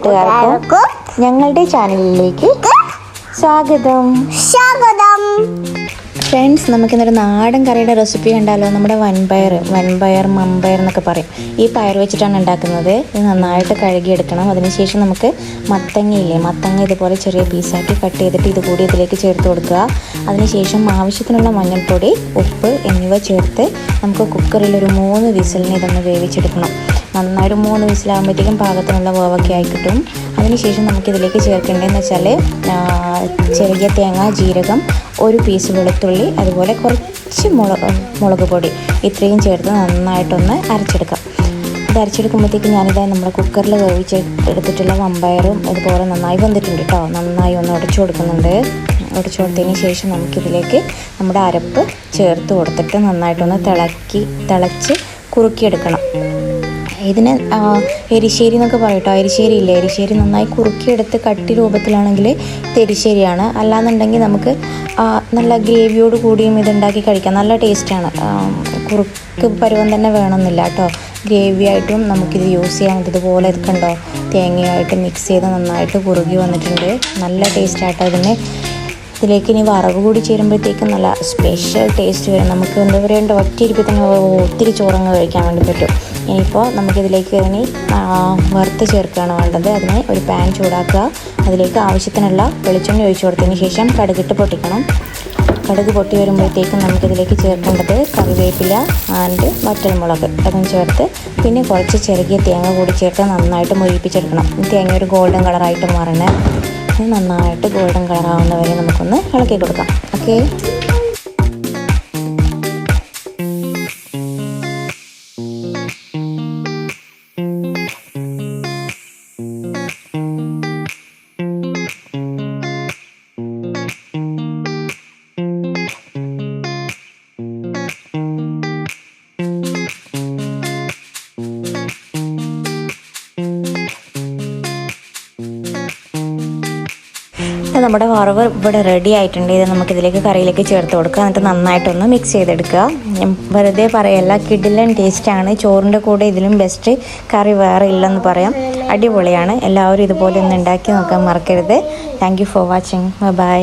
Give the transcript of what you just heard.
കൂട്ടുകാർക്കും ഞങ്ങളുടെ ചാനലിലേക്ക് സ്വാഗതം. ഫ്രണ്ട്സ്, നമുക്കിന്നൊരു നാടൻ കറിയുടെ റെസിപ്പി കണ്ടാലോ? നമ്മുടെ വൻപയർ മമ്പയർ എന്നൊക്കെ പറയും. ഈ പയർ വെച്ചിട്ടാണ് ഉണ്ടാക്കുന്നത്. ഇത് നന്നായിട്ട് കഴുകിയെടുക്കണം. അതിനുശേഷം നമുക്ക് മത്തങ്ങ ഇതുപോലെ ചെറിയ പീസാക്കി കട്ട് ചെയ്തിട്ട് ഇതുകൂടി ഇതിലേക്ക് ചേർത്ത് കൊടുക്കുക. അതിനുശേഷം ആവശ്യത്തിനുള്ള മഞ്ഞൾപ്പൊടി, ഉപ്പ് എന്നിവ ചേർത്ത് നമുക്ക് കുക്കറിൽ ഒരു 3 വിസിലിന് ഇതൊന്ന് വേവിച്ചെടുക്കണം. നന്നായിട്ട് 3 വിസിലാകുമ്പോഴത്തേക്കും പാകത്തിനുള്ള വേവൊക്കെ ആയി കിട്ടും. അതിനുശേഷം നമുക്കിതിലേക്ക് ചേർക്കേണ്ടതെന്ന് വെച്ചാൽ ചെറിയ തേങ്ങ, ജീരകം, 1 പീസ് വെളുത്തുള്ളി, അതുപോലെ കുറച്ച് മുളക് പൊടി, ഇത്രയും ചേർത്ത് നന്നായിട്ടൊന്ന് അരച്ചെടുക്കാം. ഇത് അരച്ചെടുക്കുമ്പോഴത്തേക്ക് ഞാനിതാ നമ്മുടെ കുക്കറിൽ വേവിച്ചെടുത്തിട്ടുള്ള വമ്പയറും ഇതുപോലെ നന്നായി വെന്തിട്ടുണ്ട് കേട്ടോ. നന്നായി ഒന്ന് ഉടച്ചു കൊടുക്കുന്നുണ്ട്. ഉടച്ചു കൊടുത്തതിന് ശേഷം നമുക്കിതിലേക്ക് നമ്മുടെ അരപ്പ് ചേർത്ത് കൊടുത്തിട്ട് നന്നായിട്ടൊന്ന് തിളച്ച് കുറുക്കിയെടുക്കണം. ഇതിന് എരിശ്ശേരി എന്നൊക്കെ പറയട്ടോ. എരിശ്ശേരി നന്നായി കുറുക്കിയെടുത്ത് കട്ടി രൂപത്തിലാണെങ്കിൽ ഇത് എരിശ്ശേരിയാണ്. അല്ലാന്നുണ്ടെങ്കിൽ നമുക്ക് നല്ല ഗ്രേവിയോട് കൂടിയും ഇതുണ്ടാക്കി കഴിക്കാം. നല്ല ടേസ്റ്റാണ്. കുറുക്ക് പരുവം തന്നെ വേണമെന്നില്ല കേട്ടോ. ഗ്രേവി ആയിട്ടും നമുക്കിത് യൂസ് ചെയ്യാം. ഇതുപോലെ കണ്ടോ, തേങ്ങയായിട്ട് മിക്സ് ചെയ്ത് നന്നായിട്ട് കുറുകി വന്നിട്ടുണ്ട്. നല്ല ടേസ്റ്റായിട്ടോ ഇതിന്. ഇതിലേക്ക് ഇനി വറവ് കൂടി ചേരുമ്പോഴത്തേക്കും നല്ല സ്പെഷ്യൽ ടേസ്റ്റ് വരും. നമുക്ക് എന്താ പറയുക, ഒറ്റയിരിപ്പിൽ തന്നെ ഒത്തിരി ചോറങ്ങ് കഴിക്കാൻ വേണ്ടി പറ്റും. ഇനിയിപ്പോൾ നമുക്കിതിലേക്ക് വറുത്ത് ചേർക്കുകയാണ് വേണ്ടത്. അതിന് ഒരു പാൻ ചൂടാക്കുക. അതിലേക്ക് ആവശ്യത്തിനുള്ള വെളിച്ചെണ്ണ ഒഴിച്ചു കൊടുത്തതിന് ശേഷം കടുകിട്ട് പൊട്ടിക്കണം. കടുക് പൊട്ടി വരുമ്പോഴത്തേക്കും നമുക്കിതിലേക്ക് ചേർക്കേണ്ടത് കറിവേപ്പില ആൻഡ് വറ്റൽമുളക്, അതും ചേർത്ത് പിന്നെ കുറച്ച് ചെറിയ തേങ്ങ കൂടി ചേർത്ത് നന്നായിട്ട് മൊരിപ്പിച്ചെടുക്കണം. തേങ്ങ ഒരു ഗോൾഡൻ കളറായിട്ട് മാറണേ. നന്നായിട്ട് ഗോൾഡൻ കളറാവുന്നവരെ നമുക്കൊന്ന് ഇളക്കി കൊടുക്കാം. ഓക്കെ. നമ്മുടെ വറവ് ഇവിടെ റെഡി ആയിട്ടുണ്ട്. ഇത് നമുക്കിതിലേക്ക് കറിയിലേക്ക് ചേർത്ത് കൊടുക്കുക. എന്നിട്ട് നന്നായിട്ടൊന്ന് മിക്സ് ചെയ്തെടുക്കുക. വെറുതെ പറയല്ല, കിടിലൻ ടേസ്റ്റാണ്. ചോറിൻ്റെ കൂടെ ഇതിലും ബെസ്റ്റ് കറി വേറെ ഇല്ലെന്ന് പറയാം. അടിപൊളിയാണ്. എല്ലാവരും ഇതുപോലെ ഒന്ന് ഉണ്ടാക്കി നോക്കാൻ മറക്കരുത്. Thank you for watching. By.